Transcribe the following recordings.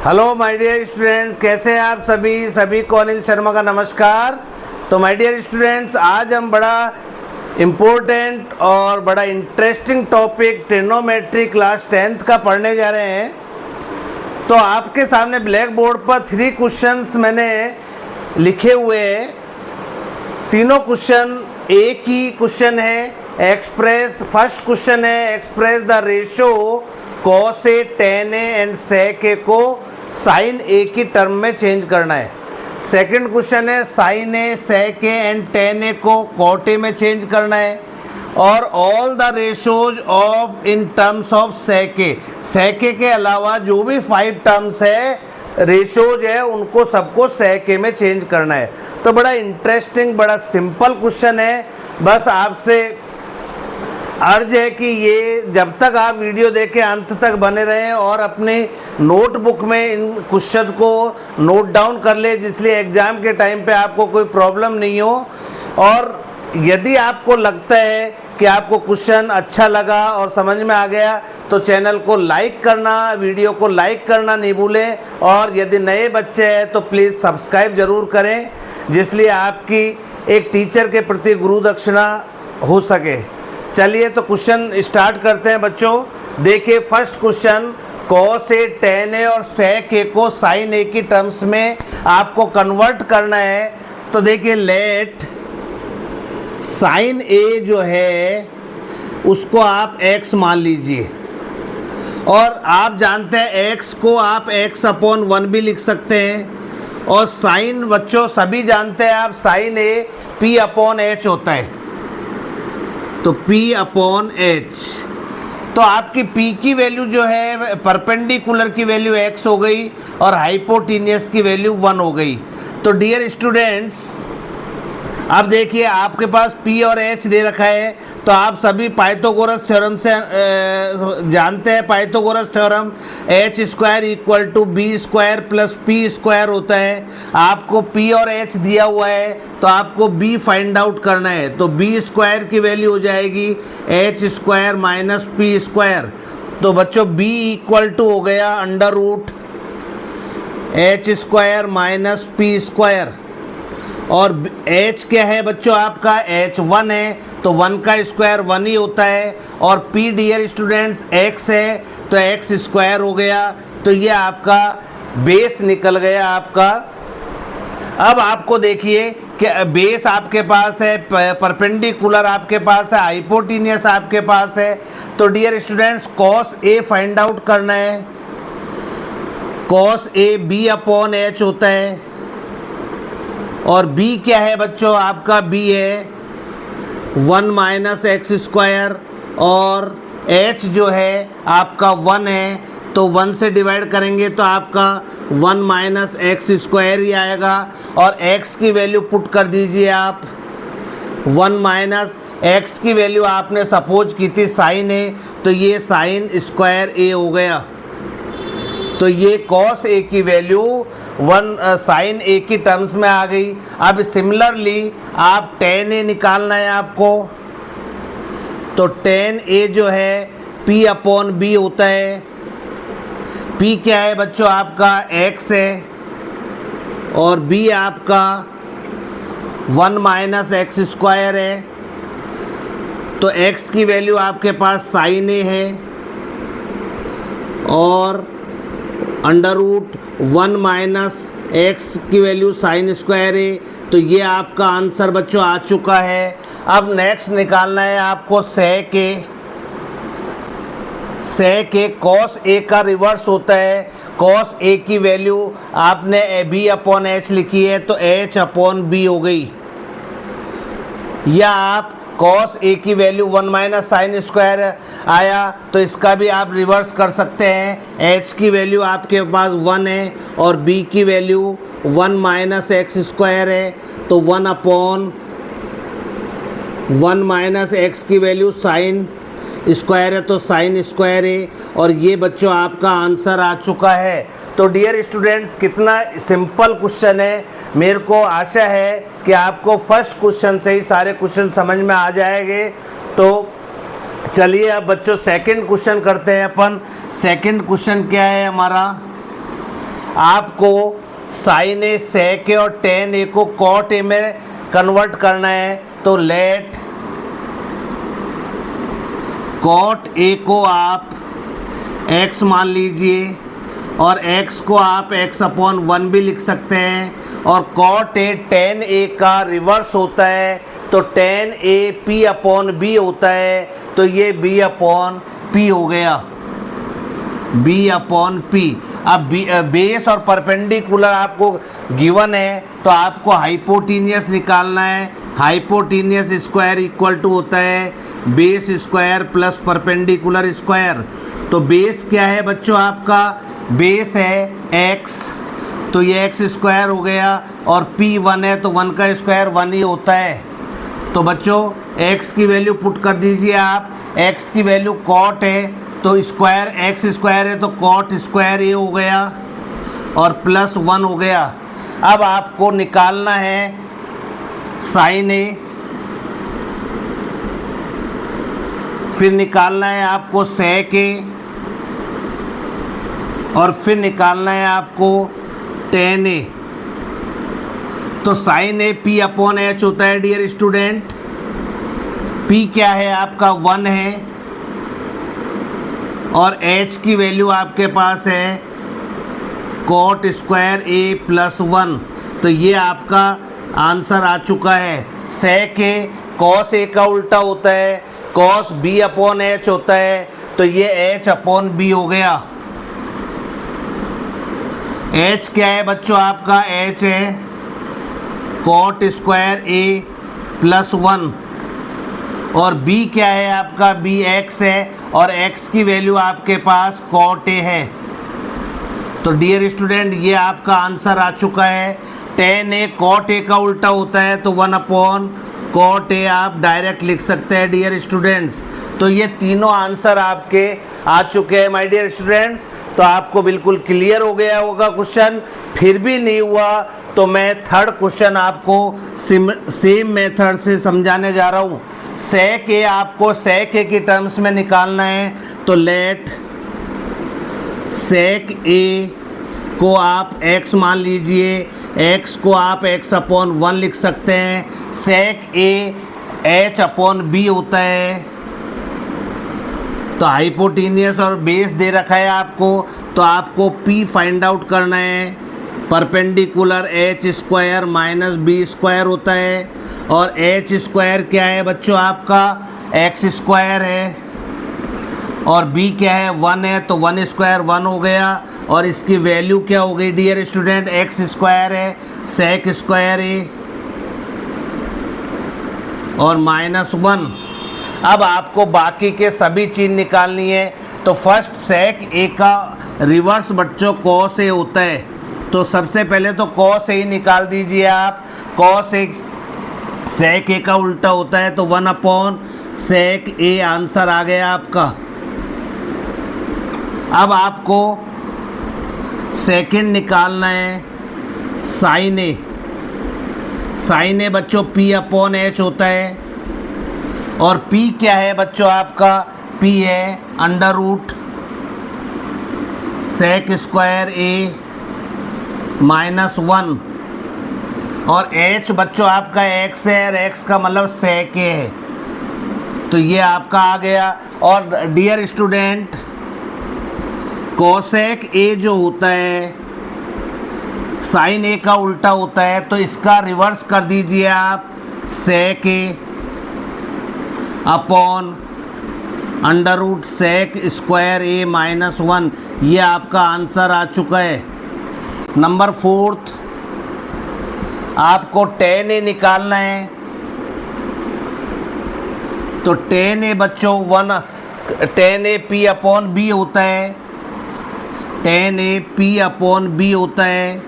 Hello my dear students, कैसे हैं आप सभी को अनिल शर्मा का नमस्कार। तो माय डियर स्टूडेंट्स, आज हम बड़ा इम्पोर्टेंट और बड़ा interesting topic trigonometry class 10th का पढ़ने जा रहे हैं। तो आपके सामने ब्लैक बोर्ड पर 3 क्वेश्चंस मैंने लिखे हुए हैं। तीनों क्वेश्चन एक ही क्वेश्चन है। फर्स्ट क्वेश्चन है express the ratio cos A tan A and sec A को sin A की टर्म में चेंज करना है। सेकंड क्वेश्चन है sin A sec A and tan A को cot A में चेंज करना है। और all the ratios of in terms of sec A के अलावा जो भी 5 टर्म्स है रेशोज है उनको सबको sec A में चेंज करना है। तो बड़ा इंटरेस्टिंग, बड़ा सिंपल क्वेश्चन है। बस आपसे अर्ज है कि ये जब तक आप वीडियो देखें अंत तक बने रहें और अपने नोटबुक में इन क्वेश्चन को नोट डाउन कर ले, जिसलिए एग्ज़ाम के टाइम पे आपको कोई प्रॉब्लम नहीं हो। और यदि आपको लगता है कि आपको क्वेश्चन अच्छा लगा और समझ में आ गया तो चैनल को लाइक करना, वीडियो को लाइक करना नहीं भूलें। और यदि नए बच्चे हैं तो प्लीज़ सब्सक्राइब ज़रूर करें, जिसलिए आपकी एक टीचर के प्रति गुरु दक्षिणा हो सके। चलिए तो क्वेश्चन स्टार्ट करते हैं बच्चों। देखिए first question, cos A tan A और sec A को sin A की टर्म्स में आपको कन्वर्ट करना है। तो देखिए लेट sin A जो है उसको आप x मान लीजिए, और आप जानते हैं x को आप x/1 भी लिख सकते हैं। और sin बच्चों सभी जानते हैं आप sin A p/h होता है, तो p/h। तो आपकी p की वैल्यू जो है परपेंडिकुलर की वैल्यू x हो गई और हाइपोटेन्यूस की वैल्यू 1 हो गई। तो डियर स्टूडेंट्स, अब देखिए आपके पास p और h दे रखा है, तो आप सभी पाइथागोरस थ्योरम से जानते हैं। Pythagoras theorem h² = b² + p² होता है। आपको p और h दिया हुआ है तो आपको b फाइंड आउट करना है। तो b² की वैल्यू हो जाएगी h² - p²। तो बच्चों b = हो गया √h² - p²। और h क्या है बच्चों, आपका h1 है, तो 1 का स्क्वायर 1 ही होता है। और p डियर स्टूडेंट्स x है, तो x² हो गया। तो ये आपका बेस निकल गया आपका। अब आपको देखिए कि बेस आपके पास है, परपेंडिकुलर आपके पास है, हाइपोटेन्यूस आपके पास है। तो dear students cos A find out करना है। cos A b/h होता है। और b क्या है बच्चों, आपका b है 1 - x²। और h जो है आपका 1 है, तो 1 से डिवाइड करेंगे तो आपका 1 - x² ही आएगा। और x की वैल्यू पुट कर दीजिए आप। 1 - x की वैल्यू आपने सपोज की थी sin A, तो ये sin² A हो गया। तो ये cos A की वैल्यू sin A की टर्म्स में आ गई। अब सिमिलरली आप tan A निकालना है आपको। तो tan A जो है p/b होता है। p क्या है बच्चों, आपका x है, और b आपका 1 - x² है। तो x की वैल्यू आपके पास sin A है, और √1 - x की वैल्यू sin² है। तो ये आपका आंसर बच्चों आ चुका है। अब नेक्स्ट निकालना है आपको sec A। sec A cos A का रिवर्स होता है। cos A की वैल्यू आपने b/h लिखी है, तो h/b हो गई। या आप cos A की वैल्यू 1 - sin² आया, तो इसका भी आप रिवर्स कर सकते हैं। h की वैल्यू आपके पास 1 है और b की वैल्यू 1 - x² है, तो 1/1 - x की वैल्यू sin² है, तो sin² है। और ये बच्चों आपका आंसर आ चुका है। तो डियर स्टूडेंट्स, कितना सिंपल क्वेश्चन है। मेरे को आशा है कि आपको फर्स्ट क्वेश्चन से ही सारे क्वेश्चन समझ में आ जाएंगे। तो चलिए अब बच्चों सेकंड क्वेश्चन करते हैं अपन। सेकंड क्वेश्चन क्या है हमारा, आपको साइन ए सेक ए और टेन ए को कॉट ए में कन्वर्ट करना है। तो लेट कॉट ए को आप x मान लीजिए और x को आप x/1 भी लिख सकते हैं। और कॉट ए टेन ए का रिवर्स होता है, तो टेन ए p/b होता है। तो ये b/p हो गया, b/p। अब बेस और परपेंडिकुलर आपको गिवन है, तो आपको हाइपोटीनियस निकालना है। हाइपोटीनियस स्क्वायर इक्वल टू होता है base square plus perpendicular square. तो बेस क्या है बच्चों, आपका बेस है x, तो ये x स्क्वायर हो गया। और p 1 है, तो 1 का स्क्वायर 1 ही होता है। तो बच्चों x की वैल्यू पुट कर दीजिए आप। x की वैल्यू कॉट है, तो स्क्वायर x स्क्वायर है, तो कॉट स्क्वायर ये हो गया और प्लस 1 हो गया। अब आपको निकालना है साइन ए, फिर निकालना है आपको सेक ए, और फिर निकालना है आपको टेन ए। तो साइन ए p/h होता है डियर स्टूडेंट। p क्या है आपका 1 है, और h की वैल्यू आपके पास है कॉट स्क्वायर ए प्लस 1। तो ये आपका आंसर आ चुका है। सेक ए कॉस ए का उल्टा होता है, कॉस b/h होता है, तो ये h/b हो गया। h क्या है बच्चों आपका, h है कॉट स्क्वायर ए प्लस 1, और b क्या है आपका, b x है, और x की वैल्यू आपके पास कॉट ए है। तो डियर स्टूडेंट ये आपका आंसर आ चुका है। टेन ए कॉट ए का उल्टा होता है, तो 1/कॉट ए आप डायरेक्ट लिख सकते हैं डियर स्टूडेंट्स। तो ये तीनों आंसर आपके आ चुके हैं माय डियर स्टूडेंट्स। तो आपको बिल्कुल क्लियर हो गया होगा क्वेश्चन। फिर भी नहीं हुआ तो मैं थर्ड क्वेश्चन आपको सेम मेथड से समझाने जा रहा हूँ। सेक ए आपको सेक ए की टर्म्स में निकालना है। तो लेट सेक ए को आप x मान लीजिए, x को आप x/1 लिख सकते हैं। सेक ए h/b होता है। तो हाइपोटीनियस और बेस दे रखा है आपको, तो आपको p फाइंड आउट करना है। Perpendicular h square minus b square होता है, और h स्क्वायर क्या है बच्चों आपका x स्क्वायर है, और b क्या है 1 है, तो 1 स्क्वायर 1 हो गया। और इसकी वैल्यू क्या हो गई डियर स्टूडेंट, x स्क्वायर है, सेक स्क्वायर है और -1। अब आपको बाकी के सभी चीज़ निकालनी है। तो फर्स्ट सेक ए का रिवर्स बच्चों कॉस ए होता है। तो सबसे पहले तो कॉस ए ही निकाल दीजिए आप। कॉस ए सेक ए का उल्टा होता है, तो 1/सेक ए आंसर आ गया आपका। अब आपको सेकंड निकालना है साइन ए। साइन ए बच्चों p/h होता है, और p क्या है बच्चों आपका, p है under root sec square A -1, और h बच्चों आपका x है, और x का मतलब सेक ए है। तो ये आपका आ गया। और डियर स्टूडेंट कोसेक ए जो होता है साइन ए का उल्टा होता है, तो इसका रिवर्स कर दीजिए आप। Sec A upon under root sec square A -1। ये आपका आंसर आ चुका है। नंबर 4 आपको टेन ए निकालना है। तो टेन ए बच्चों टेन ए p/b होता है। टेन ए p/b होता है,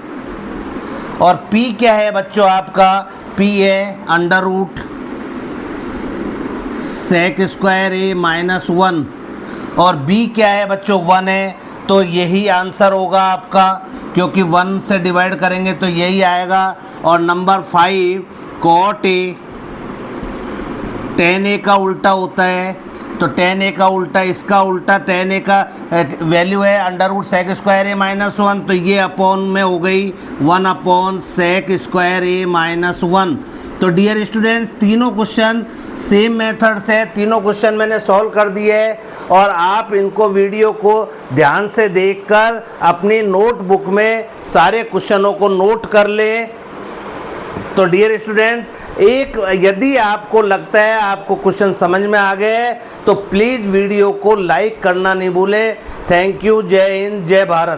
और p क्या है बच्चों आपका, p है under root sec square A -1, और b क्या है बच्चों 1 है। तो यही आंसर होगा आपका, क्योंकि 1 से डिवाइड करेंगे तो यही आएगा। और नंबर 5 कॉट ए टेन ए का उल्टा होता है, तो tan a का उल्टा इसका उल्टा, tan a का वैल्यू है अंडर रूट सेक स्क्वायर ए माइनस 1, तो ये अपॉन में हो गई 1 अपॉन सेक स्क्वायर ए माइनस 1। तो डियर स्टूडेंट्स, तीनों क्वेश्चन सेम मेथड से, तीनों क्वेश्चन मैंने सॉल्व कर दिए है और आप इनको वीडियो को ध्यान से देखकर अपनी नोटबुक में सारे क्वेश्चनों को नोट कर लें। तो डियर स्टूडेंट्स, यदि आपको लगता है आपको क्वेश्चन समझ में आ गए तो प्लीज़ वीडियो को लाइक करना नहीं भूलें। Thank you. जय हिंद, जय भारत।